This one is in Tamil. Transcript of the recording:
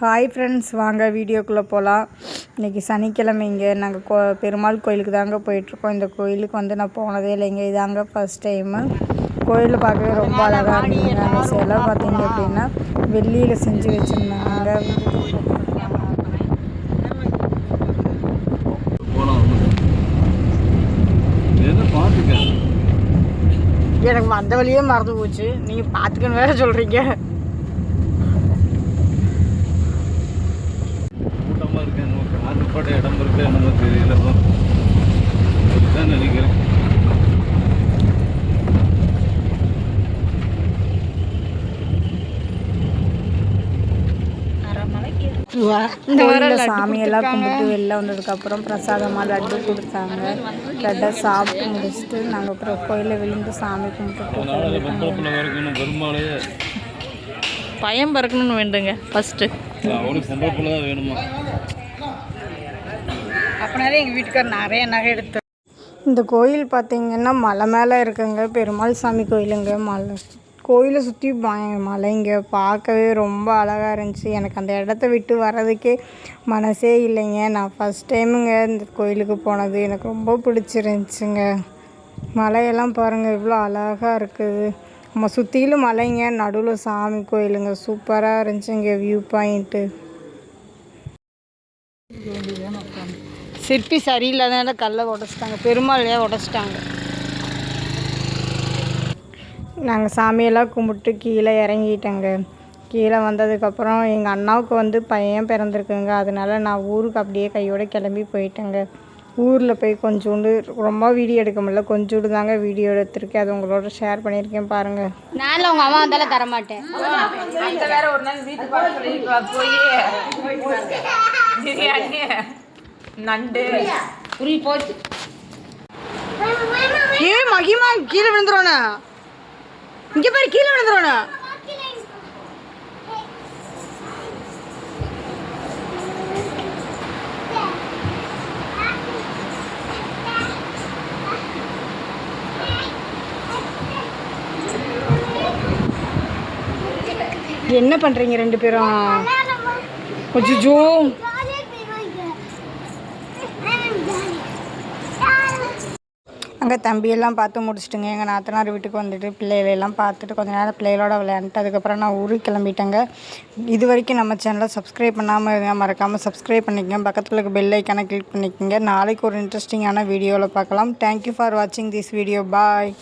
ஹாய் ஃப்ரெண்ட்ஸ், வாங்க வீடியோக்குள்ளே போகலாம். இன்றைக்கி சனிக்கிழமைங்க. நாங்கள் பெருமாள் கோயிலுக்கு தாங்க போயிட்டுருக்கோம். இந்த கோயிலுக்கு நான் போனதே இல்லைங்க. இதாங்க ஃபஸ்ட் டைமு. கோயிலில் பார்க்கவே ரொம்ப அழகாக இருந்ததுங்க. அந்த சிலை பார்த்தீங்க அப்படின்னா வெள்ளியில் செஞ்சு வச்சுருந்தாங்க. எனக்கு வந்த வழியே மறந்து போச்சு. நீங்கள் பார்த்துக்கன்னு வேற சொல்கிறீங்க. இடம் இருக்கு நம்ம தெரியல நினைக்கிறேன். சாமியெல்லாம் கும்பிட்டு வெளில வந்ததுக்கப்புறம் பிரசாதமாக லட்டு கொடுத்தாங்க. லட்டை சாப்பிட்டு முடிச்சுட்டு நாங்கள் அப்புறம் கோயிலில் விழுந்து சாமி கும்பிட்டு பயம் பறக்கணும்னு வேண்டுங்க. ஃபஸ்ட்டு வேணுமா அப்படினாலே எங்கள் வீட்டுக்கார் நிறைய நகை எடுத்து. இந்த கோயில் பார்த்திங்கன்னா மலை மேலே இருக்குங்க. பெருமாள் சாமி கோயிலுங்க. கோயிலை சுற்றி மலைங்க. பார்க்கவே ரொம்ப அழகாக இருந்துச்சு. எனக்கு அந்த இடத்த விட்டு வர்றதுக்கே மனசே இல்லைங்க. நான் ஃபஸ்ட் டைமுங்க இந்த கோயிலுக்கு போனது. எனக்கு ரொம்ப பிடிச்சிருந்துச்சுங்க. மலையெல்லாம் பாருங்கள் இவ்வளோ அழகாக இருக்குது. நம்ம சுற்றிலும் மலைங்க, நடுவில் சாமி கோயிலுங்க. சூப்பராக இருந்துச்சுங்க வியூ பாயிண்ட்டு. சிற்பி சரியில்லாதனால கல்லை உடச்சிட்டாங்க. பெருமாளையே உடச்சிட்டாங்க. நாங்கள் சாமியெல்லாம் கும்பிட்டு கீழே இறங்கிட்டேங்க. கீழே வந்ததுக்கப்புறம் எங்கள் அண்ணாவுக்கு பையன் பிறந்திருக்குங்க. அதனால நான் ஊருக்கு அப்படியே கையோடு கிளம்பி போயிட்டேங்க. ஊரில் போய் கொஞ்சோண்டு ரொம்ப வீடியோ எடுக்க முடியல, கொஞ்சோண்டு தாங்க வீடியோ எடுத்திருக்கேன். அது உங்களோட ஷேர் பண்ணியிருக்கேன் பாருங்கள். நானும் உங்கள் அம்மா வந்தாலும் தரமாட்டேன். வேற ஒரு நாள் வீட்டுக்கு போய் பிரியாணி நண்டு புரி போச்சு. மகிமா கீழே விழுந்துருவானா? இங்கே பாரு, கீழே விழுந்துருவானா? என்ன பண்ணுறீங்க ரெண்டு பேரும்? கொஞ்சம் அங்கே தம்பியெல்லாம் பார்த்து முடிச்சுட்டுங்க. எங்கள் நாத்தனார் வீட்டுக்கு வந்துட்டு பிள்ளைகளெல்லாம் பார்த்துட்டு கொஞ்சம் நேரம் பிள்ளைகளோட விளையாண்டுட்டு அதுக்கப்புறம் நான் ஊருக்கு கிளம்பிட்டேங்க. இது வரைக்கும் நம்ம சேனலை சப்ஸ்கிரைப் பண்ணாமல் இருங்க, மறக்காமல் சப்ஸ்கிரைப் பண்ணிக்கங்க. பக்கத்தில் இருக்க பெல் ஐக்கானை கிளிக் பண்ணிக்கோங்க. நாளைக்கு ஒரு இன்ட்ரெஸ்டிங்கான வீடியோவில் பார்க்கலாம். தேங்க்யூ ஃபார் வாட்சிங் திஸ் வீடியோ. பாய்.